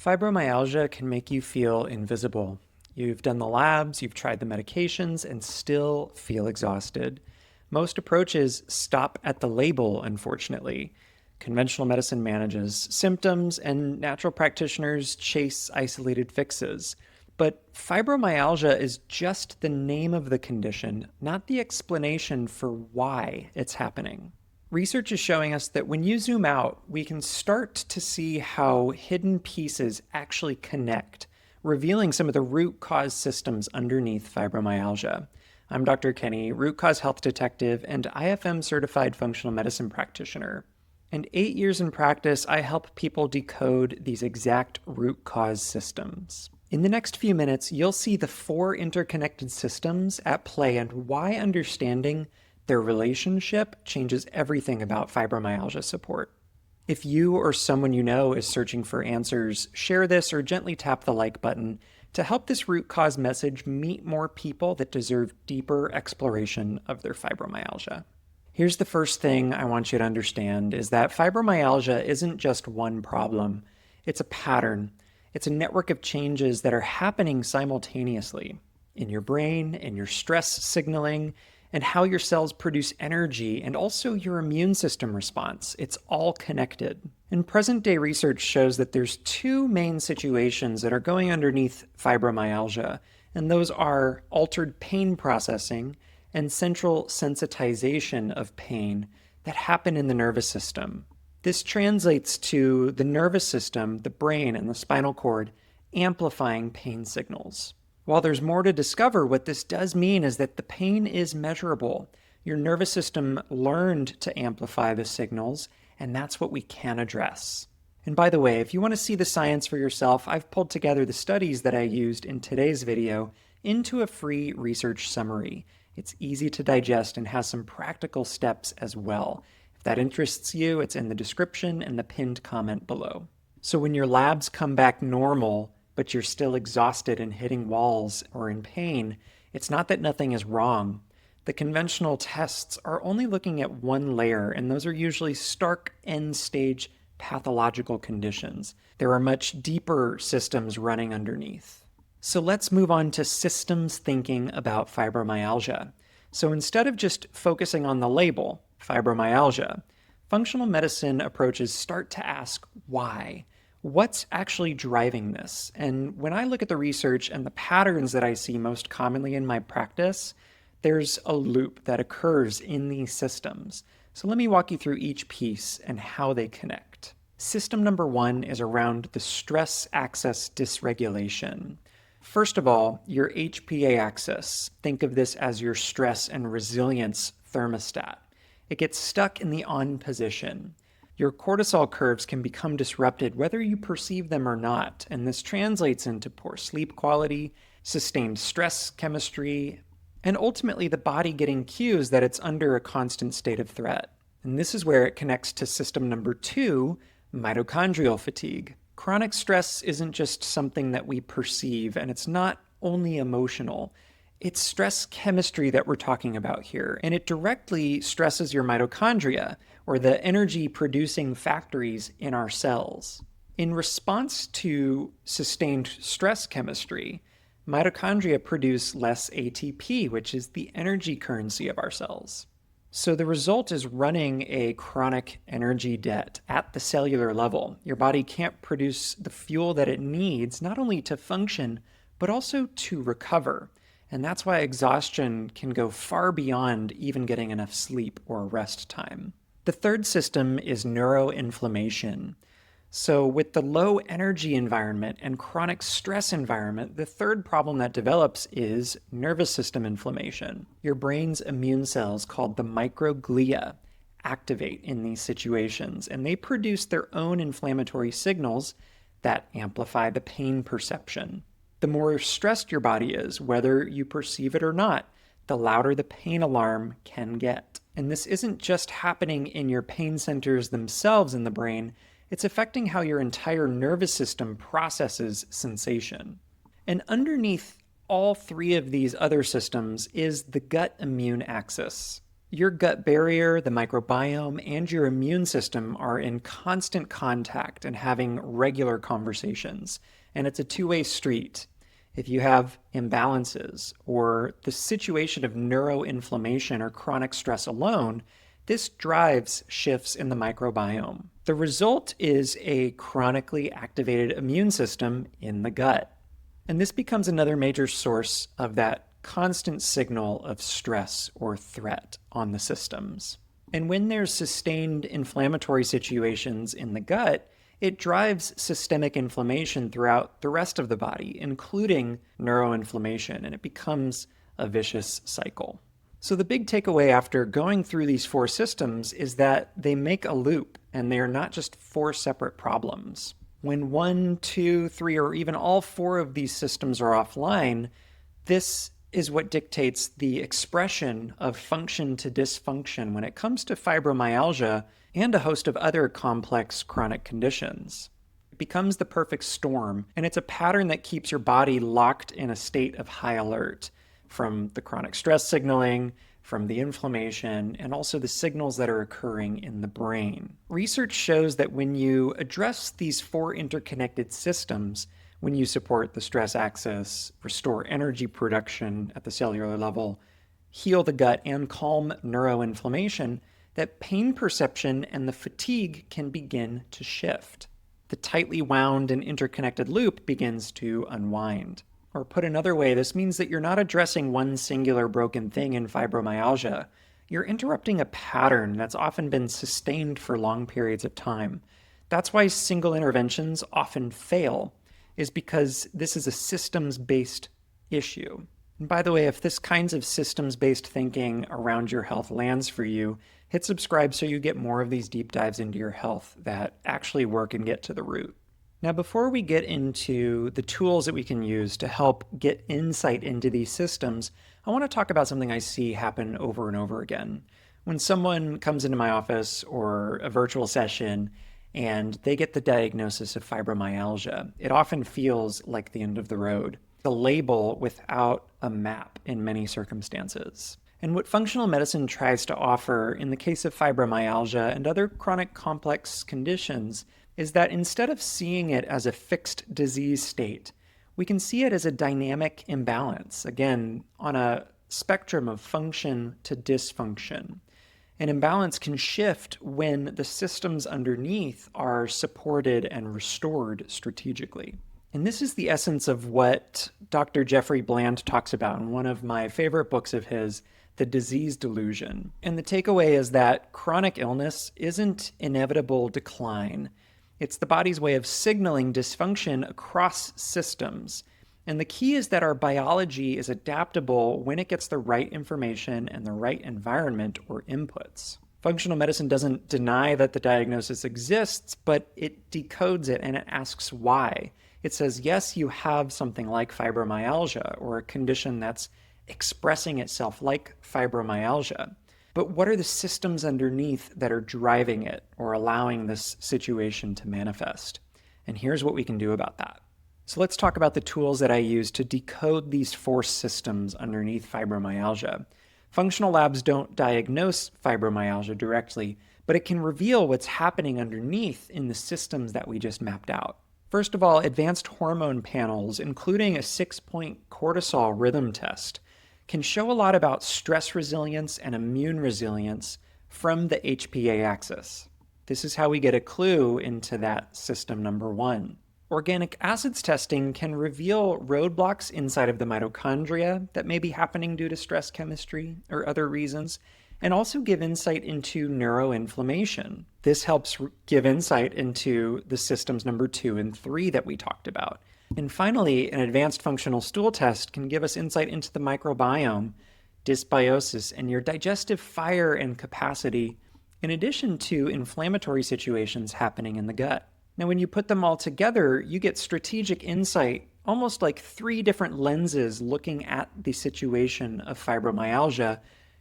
Fibromyalgia can make you feel invisible. You've done the labs, you've tried the medications, and still feel exhausted. Most approaches stop at the label, unfortunately. Conventional medicine manages symptoms, and natural practitioners chase isolated fixes. But fibromyalgia is just the name of the condition, not the explanation for why it's happening. Research is showing us that when you zoom out, we can start to see how hidden pieces actually connect, revealing some of the root cause systems underneath fibromyalgia. I'm Dr. Kenny, root cause health detective and IFM certified functional medicine practitioner. And 8 years in practice, I help people decode these exact root cause systems. In the next few minutes, you'll see the 4 interconnected systems at play and why understanding their relationship changes everything about fibromyalgia support. If you or someone you know is searching for answers, share this or gently tap the like button to help this root cause message meet more people that deserve deeper exploration of their fibromyalgia. Here's the first thing I want you to understand is that fibromyalgia isn't just one problem. It's a pattern. It's a network of changes that are happening simultaneously in your brain, in your stress signaling, and how your cells produce energy, and also your immune system response. It's all connected. And present-day research shows that there's 2 main situations that are going underneath fibromyalgia, and those are altered pain processing and central sensitization of pain that happen in the nervous system. This translates to the nervous system, the brain, and the spinal cord amplifying pain signals. While there's more to discover, what this does mean is that the pain is measurable. Your nervous system learned to amplify the signals, and that's what we can address. And by the way, if you want to see the science for yourself, I've pulled together the studies that I used in today's video into a free research summary. It's easy to digest and has some practical steps as well. If that interests you, it's in the description and the pinned comment below. So when your labs come back normal, but you're still exhausted and hitting walls or in pain, it's not that nothing is wrong. The conventional tests are only looking at one layer, and those are usually stark end-stage pathological conditions. There are much deeper systems running underneath. So let's move on to systems thinking about fibromyalgia. So instead of just focusing on the label, fibromyalgia, functional medicine approaches start to ask why. What's actually driving this? And when I look at the research and the patterns that I see most commonly in my practice, there's a loop that occurs in these systems. So let me walk you through each piece and how they connect. System number 1 is around the stress axis dysregulation. First of all, your HPA axis. Think of this as your stress and resilience thermostat. It gets stuck in the on position. Your cortisol curves can become disrupted whether you perceive them or not, and this translates into poor sleep quality, sustained stress chemistry, and ultimately the body getting cues that it's under a constant state of threat. And this is where it connects to system number 2, mitochondrial fatigue. Chronic stress isn't just something that we perceive, and it's not only emotional. It's stress chemistry that we're talking about here, and it directly stresses your mitochondria, or the energy-producing factories in our cells. In response to sustained stress chemistry, mitochondria produce less ATP, which is the energy currency of our cells. So the result is running a chronic energy debt at the cellular level. Your body can't produce the fuel that it needs, not only to function, but also to recover. And that's why exhaustion can go far beyond even getting enough sleep or rest time. The third system is neuroinflammation. So with the low energy environment and chronic stress environment, the third problem that develops is nervous system inflammation. Your brain's immune cells, called the microglia, activate in these situations, and they produce their own inflammatory signals that amplify the pain perception. The more stressed your body is, whether you perceive it or not, the louder the pain alarm can get. And this isn't just happening in your pain centers themselves in the brain, it's affecting how your entire nervous system processes sensation. And underneath all 3 of these other systems is the gut immune axis. Your gut barrier, the microbiome, and your immune system are in constant contact and having regular conversations. And it's a two-way street. If you have imbalances or the situation of neuroinflammation or chronic stress alone, this drives shifts in the microbiome. The result is a chronically activated immune system in the gut. And this becomes another major source of that constant signal of stress or threat on the systems. And when there's sustained inflammatory situations in the gut, it drives systemic inflammation throughout the rest of the body, including neuroinflammation, and it becomes a vicious cycle. So the big takeaway after going through these four systems is that they make a loop, and they are not just four separate problems. When 1, 2, 3, or even all four of these systems are offline, this is what dictates the expression of function to dysfunction when it comes to fibromyalgia and a host of other complex chronic conditions. It becomes the perfect storm, and it's a pattern that keeps your body locked in a state of high alert from the chronic stress signaling, from the inflammation, and also the signals that are occurring in the brain. Research shows that when you address these four interconnected systems, when you support the stress axis, restore energy production at the cellular level, heal the gut, and calm neuroinflammation, that pain perception and the fatigue can begin to shift. The tightly wound and interconnected loop begins to unwind. Or put another way, this means that you're not addressing one singular broken thing in fibromyalgia. You're interrupting a pattern that's often been sustained for long periods of time. That's why single interventions often fail, is because this is a systems-based issue. And by the way, if this kinds of systems-based thinking around your health lands for you, hit subscribe so you get more of these deep dives into your health that actually work and get to the root. Now, before we get into the tools that we can use to help get insight into these systems, I want to talk about something I see happen over and over again. When someone comes into my office or a virtual session and they get the diagnosis of fibromyalgia, it often feels like the end of the road, a label without a map in many circumstances. And what functional medicine tries to offer in the case of fibromyalgia and other chronic complex conditions is that instead of seeing it as a fixed disease state, we can see it as a dynamic imbalance, again, on a spectrum of function to dysfunction. An imbalance can shift when the systems underneath are supported and restored strategically. And this is the essence of what Dr. Jeffrey Bland talks about in one of my favorite books of his, The Disease Delusion. And the takeaway is that chronic illness isn't inevitable decline. It's the body's way of signaling dysfunction across systems. And the key is that our biology is adaptable when it gets the right information and the right environment or inputs. Functional medicine doesn't deny that the diagnosis exists, but it decodes it and it asks why. It says, yes, you have something like fibromyalgia or a condition that's expressing itself like fibromyalgia. But what are the systems underneath that are driving it or allowing this situation to manifest? And here's what we can do about that. So let's talk about the tools that I use to decode these four systems underneath fibromyalgia. Functional labs don't diagnose fibromyalgia directly, but it can reveal what's happening underneath in the systems that we just mapped out. First of all, advanced hormone panels, including a 6-point cortisol rhythm test, can show a lot about stress resilience and immune resilience from the HPA axis. This is how we get a clue into that system number one. Organic acids testing can reveal roadblocks inside of the mitochondria that may be happening due to stress chemistry or other reasons, and also give insight into neuroinflammation. This helps give insight into the systems number 2 and 3 that we talked about. And finally, an advanced functional stool test can give us insight into the microbiome, dysbiosis, and your digestive fire and capacity, in addition to inflammatory situations happening in the gut. Now, when you put them all together, you get strategic insight, almost like 3 different lenses looking at the situation of fibromyalgia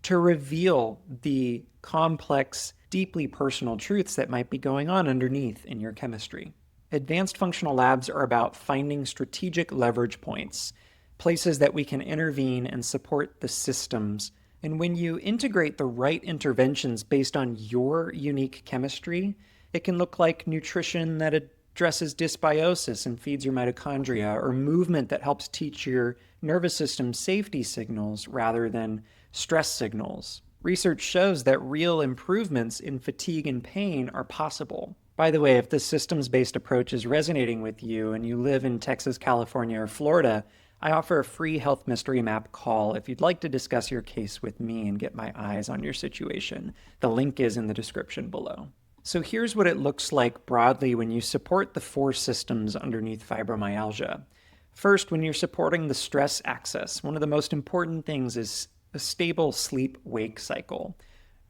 to reveal the complex, deeply personal truths that might be going on underneath in your chemistry. Advanced functional labs are about finding strategic leverage points, places that we can intervene and support the systems And when you integrate the right interventions based on your unique chemistry, it can look like nutrition that addresses dysbiosis and feeds your mitochondria, or movement that helps teach your nervous system safety signals rather than stress signals. Research shows that real improvements in fatigue and pain are possible. By the way, if this systems-based approach is resonating with you and you live in Texas, California, or Florida, I offer a free health mystery map call if you'd like to discuss your case with me and get my eyes on your situation. The link is in the description below. So here's what it looks like broadly when you support the 4 systems underneath fibromyalgia. First, when you're supporting the stress axis, one of the most important things is a stable sleep-wake cycle.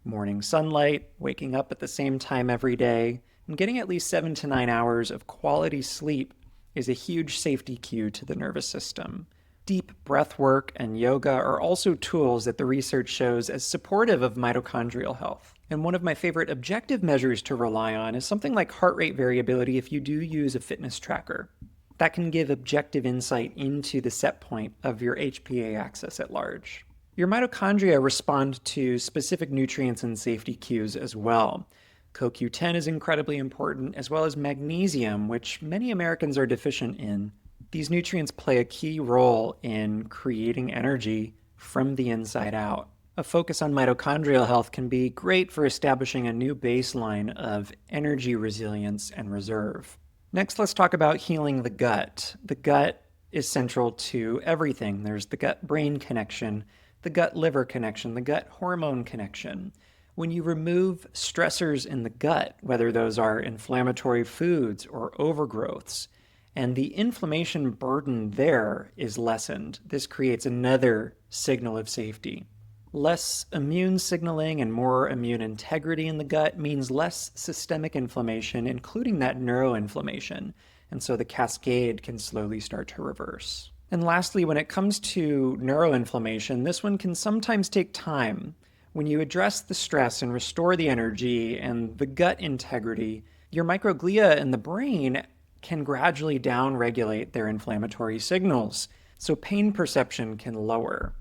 Morning sunlight, waking up at the same time every day, and getting at least 7 to 9 hours of quality sleep is a huge safety cue to the nervous system. Deep breath work and yoga are also tools that the research shows as supportive of mitochondrial health. And one of my favorite objective measures to rely on is something like heart rate variability if you do use a fitness tracker. That can give objective insight into the set point of your HPA axis at large. Your mitochondria respond to specific nutrients and safety cues as well. CoQ10 is incredibly important, as well as magnesium, which many Americans are deficient in. These nutrients play a key role in creating energy from the inside out. A focus on mitochondrial health can be great for establishing a new baseline of energy resilience and reserve. Next, let's talk about healing the gut. The gut is central to everything. There's the gut-brain connection, the gut-liver connection, the gut-hormone connection. When you remove stressors in the gut, whether those are inflammatory foods or overgrowths, and the inflammation burden there is lessened, this creates another signal of safety. Less immune signaling and more immune integrity in the gut means less systemic inflammation, including that neuroinflammation, and so the cascade can slowly start to reverse. And lastly, when it comes to neuroinflammation, this one can sometimes take time. When you address the stress and restore the energy and the gut integrity, your microglia in the brain can gradually downregulate their inflammatory signals, so pain perception can lower.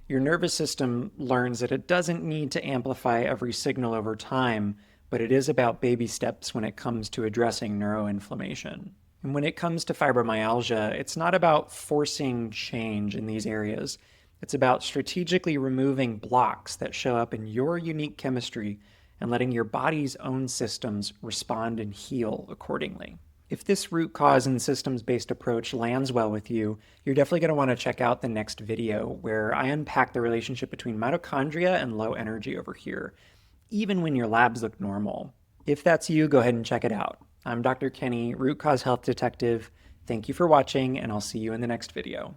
Your nervous system learns that it doesn't need to amplify every signal over time, but it is about baby steps when it comes to addressing neuroinflammation. And when it comes to fibromyalgia, it's not about forcing change in these areas. It's about strategically removing blocks that show up in your unique chemistry and letting your body's own systems respond and heal accordingly. If this root cause and systems-based approach lands well with you, you're definitely going to want to check out the next video where I unpack the relationship between mitochondria and low energy over here, even when your labs look normal. If that's you, go ahead and check it out. I'm Dr. Kenny, Root Cause Health Detective. Thank you for watching, and I'll see you in the next video.